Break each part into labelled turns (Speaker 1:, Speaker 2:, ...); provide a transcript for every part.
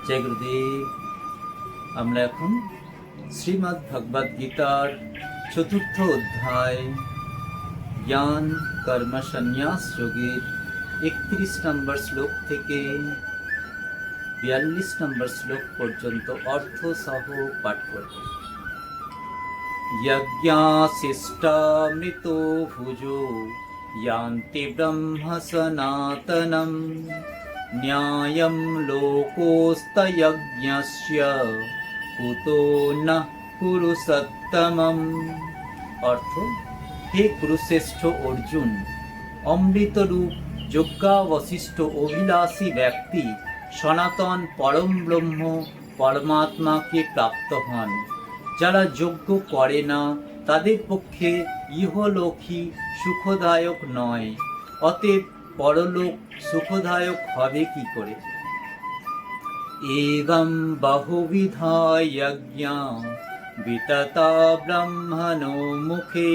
Speaker 1: জয় গুরুদেব। আমরা এখন শ্রীমদ্ ভগবদ গীতার চতুর্থ অধ্যায় জ্ঞান কর্ম সন্ন্যাস যোগের 31 নম্বর শ্লোক থেকে 42 নম্বর শ্লোক পর্যন্ত অর্থ সহ পাঠ করব। যজ্ঞাশিষ্টামৃতো ভুজো यान्ति ब्रह्म सनातनं न्यायं लोकोस्तयज्ञस्य कुतो न कुरुसत्तमम्। অর্থ, হে কুরুশ্রেষ্ঠ অর্জুন, অমৃতরূপ যজ্ঞাবশিষ্ট অভিলাষী ব্যক্তি সনাতন পরম ব্রহ্ম পরমাত্মাকে প্রাপ্ত হন। যারা যজ্ঞ করে না তাদের পক্ষে ইহলোকই সুখদায়ক নয়, অতএব পরলোক সুখদায়ক হবে কি করে? এবং বহুবিধা যজ্ঞা বিততা ব্রহ্মণো মুখে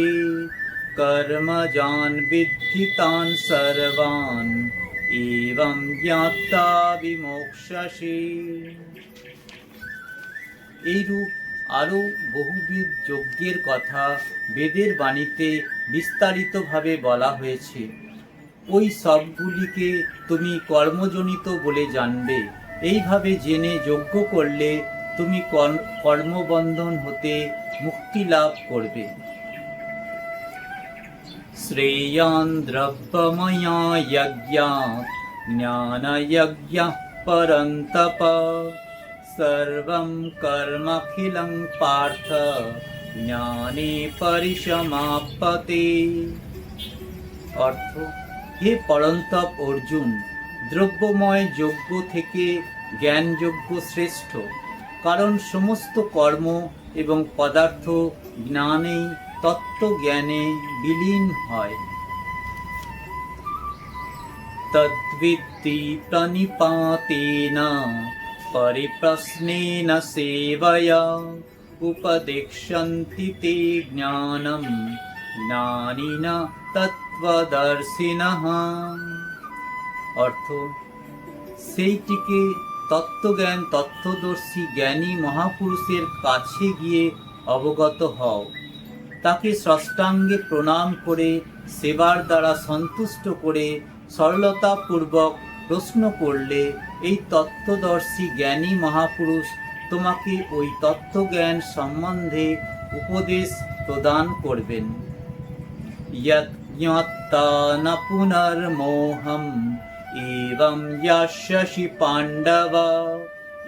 Speaker 1: কর্মজান বিদ্ধি তান সর্বান এবং জ্ঞাত্বা বিমোক্ষসে। এইরূপ আরও বহুবিধ যজ্ঞের কথা বেদের বাণীতে বিস্তারিতভাবে বলা হয়েছে। ওই সবগুলিকে তুমি কর্মজনিত বলে জানবে। এইভাবে জেনে যজ্ঞ করলে তুমি কর্মবন্ধন হতে মুক্তি লাভ করবে। শ্রেয়ান দ্রব্যময়া যজ্ঞা জ্ঞানযজ্ঞ পরন্তপ সর্বং কর্মাখিলং পার্থ জ্ঞানে পরিসমাপ্যতে। অর্থ, হে পরন্তপ অর্জুন, দ্রব্যময় যজ্ঞ থেকে জ্ঞানযজ্ঞ শ্রেষ্ঠ, কারণ সমস্ত কর্ম এবং পদার্থ জ্ঞানেই তত্ত্বজ্ঞানে বিলীন হয়। তদ্বিদ্ধি প্রণিপাতেন পরিপ্রশ্নেন সেবয়া উপদেক্ষ্যন্তি তে জ্ঞানম জ্ঞানিনা তত্ত্বদর্শিনঃ। অর্থ, সেইটিকে তত্ত্বজ্ঞান তত্ত্বদর্শী জ্ঞানী মহাপুরুষের কাছে গিয়ে অবগত হও। তাকে ষষ্ঠাঙ্গে প্রণাম করে সেবার দ্বারা সন্তুষ্ট করে সরলতাপূর্বক প্রশ্ন করলে এই তত্ত্বদর্শী জ্ঞানী মহাপুরুষ তোমাকে ওই তত্ত্বজ্ঞান সম্বন্ধে উপদেশ প্রদান করবেন। যৎ জ্ঞাত্বা ন পুনর্মোহম এবং যাস্যসি পাণ্ডব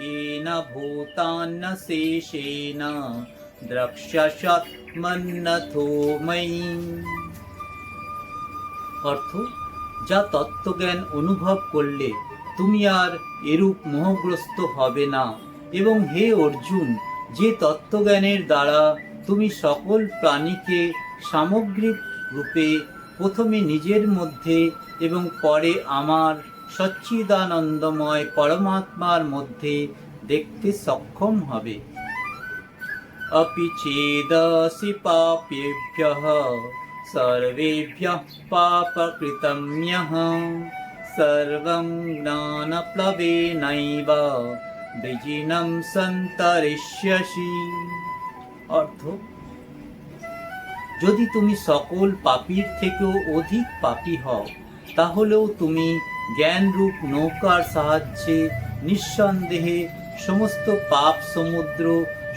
Speaker 1: येन ভূতান্য শেষেন দ্রক্ষ্যস্যাত্মন্যথো ময়ি। অর্থ, যা তত্ত্বজ্ঞান অনুভব করলে তুমি আর এরূপ মোহগ্রস্ত হবে না। এবং হে অর্জুন, যে তত্ত্বজ্ঞানের দ্বারা তুমি সকল প্রাণীকে সামগ্রিক রূপে প্রথমে নিজের মধ্যে এবং পরে আমার সচ্চিদানন্দময় পরমাত্মার মধ্যে দেখতে সক্ষম হবে। अपि चेदसि पापेभ्यः सर्वेभ्यः पापकृतम्यः सर्वं ज्ञानप्लवेनैव দ্বিজিনং সন্তরিষ্যসি। অর্থ, যদি তুমি সকল পাপীর থেকেও অধিক পাপী হও, তাহলেও তুমি জ্ঞানরূপ নৌকার সাহায্যে নিঃসন্দেহে সমস্ত পাপ সমুদ্র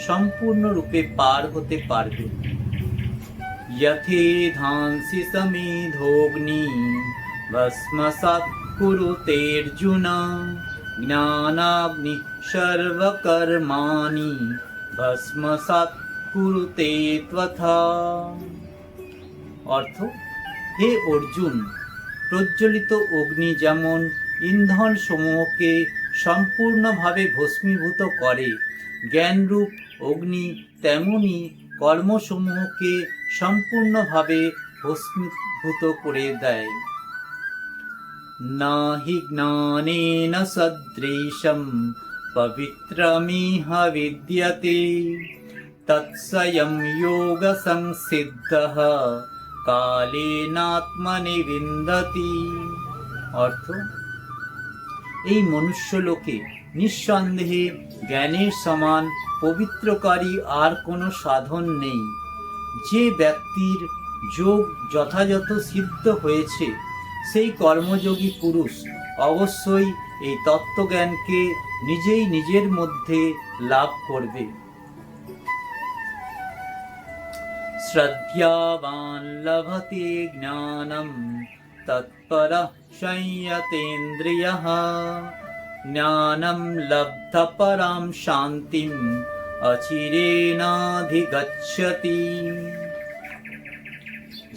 Speaker 1: সম্পূর্ণরূপে পার হতে পারবে। যথেধাংসি সমিধোগ্নি ভস্মসাৎ কুরুতের্জুন জ্ঞানাগ্নি সর্বকর্মাণি ভস্মসাৎ কুরুতে তথা। অর্থ, হে অর্জুন, প্রজ্বলিত অগ্নি যেমন ইন্ধন সমূহকে সম্পূর্ণভাবে ভস্মীভূত করে, জ্ঞানরূপ অগ্নি তেমনি কর্মসমূহকে সম্পূর্ণভাবে ভস্মীভূত করে দেয়। না হি জ্ঞানেন সদৃশম পবিত্রমিহ বিদ্যতে তৎস্বয়ং যোগ সংসিদ্ধঃ কালেনাত্মনি বিন্দতি। অর্থ, এই মনুষ্যলোকে নিঃসন্দেহে জ্ঞানের সমান পবিত্রকারী আর কোনো সাধন নেই। যে ব্যক্তির যোগ যথাযথ সিদ্ধ হয়েছে সেই কর্মযোগী পুরুষ অবশ্যই এই তত্ত্বজ্ঞানকে নিজেই নিজের মধ্যে লাভ করবে। শ্রদ্ধাবান লভতে জ্ঞানম তৎপরঃ সংযতেন্দ্রিয়ঃ জ্ঞানম লব্ধ পরাম শান্তিম অচিরেনাধিগচ্ছতি।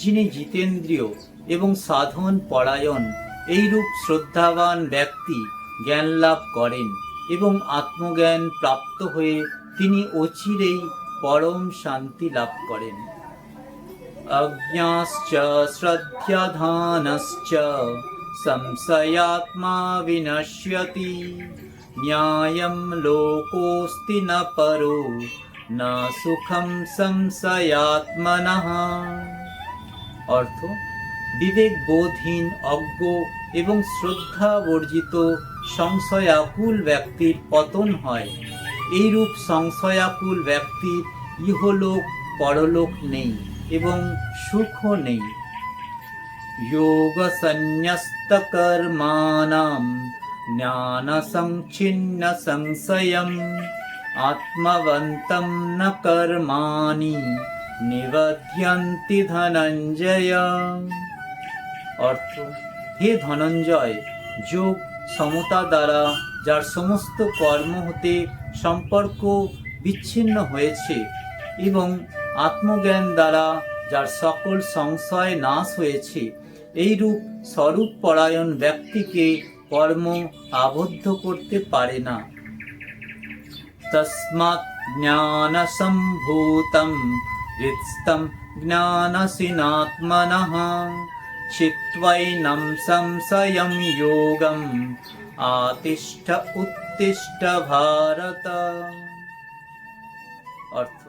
Speaker 1: যিনি জিতেন্দ্রিয় এবং সাধন পরায়ণ এইরূপ শ্রদ্ধাবান ব্যক্তি জ্ঞান লাভ করেন এবং আত্মজ্ঞান প্রাপ্ত হয়ে তিনি অচিরেই পরম শান্তি লাভ করেন। অজ্ঞাশ্চ শ্রদ্ধাধানশ্চ সংশয়াত্মা বিনশ্যতি ন্যায়ম লোকোস্তি ন পরো ন সুখম সংশয়াত্মনঃ। অর্থ, বিবেক বোধহীন, অজ্ঞ এবং শ্রদ্ধা বর্জিত সংশয়াকুল ব্যক্তির পতন হয়। এইরূপ সংশয়াকুল ব্যক্তির ইহলোক পরলোক নেই এবং সুখও নেই। যোগ সন্ন্যস্ত কর্মাণাম জ্ঞান সংচ্ছিন্ন সংশয়ম আত্মবন্তম ন কর্মাণি নিবধ্যন্তি ধনঞ্জয়। অর্থ, হে ধনঞ্জয়, যোগ সমতা দ্বারা যার সমস্ত কর্ম হতে সম্পর্ক বিচ্ছিন্ন হয়েছে এবং আত্মজ্ঞান দ্বারা যার সকল সংশয় নাশ হয়েছে, এইরূপ স্বরূপ পরায়ণ ব্যক্তিকে কর্ম আবদ্ধ করতে পারে না। তস্মাৎ জ্ঞান সম্ভূতম হৃৎস্থম জ্ঞানসীনাত্মনঃ চিত্বৈনম সংশয়ম যোগম আতিষ্ঠ উত্তিষ্ঠ ভারত। অর্থ,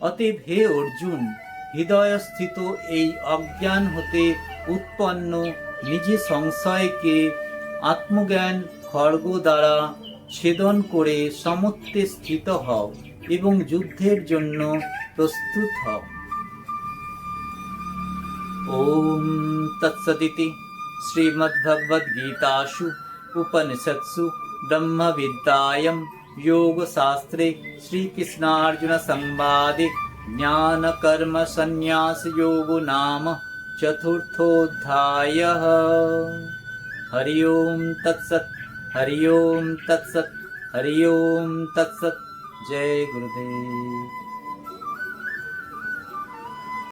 Speaker 1: অতএব হে অর্জুন, হৃদয়স্থিত এই অজ্ঞান হতে উৎপন্ন নিজে সংশয়কে আত্মজ্ঞান খড়গ দ্বারা ছেদন করে সমত্বে স্থিত হও এবং যুদ্ধের জন্য প্রস্তুত হও। ওম তৎসদিতি শ্রীমদ্ভগবদ্গীতাসু উপনিষৎসু ব্রহ্মবিদ্যায়াং योगशास्त्रे श्रीकृष्णार्जुन संवादे ज्ञान कर्म संन्यास योगो नाम चतुर्थोऽध्यायः। हरि ओम तत्सत्, हरि ओम तत्सत्, हरि ओम तत्सत्। जय गुरुदेव।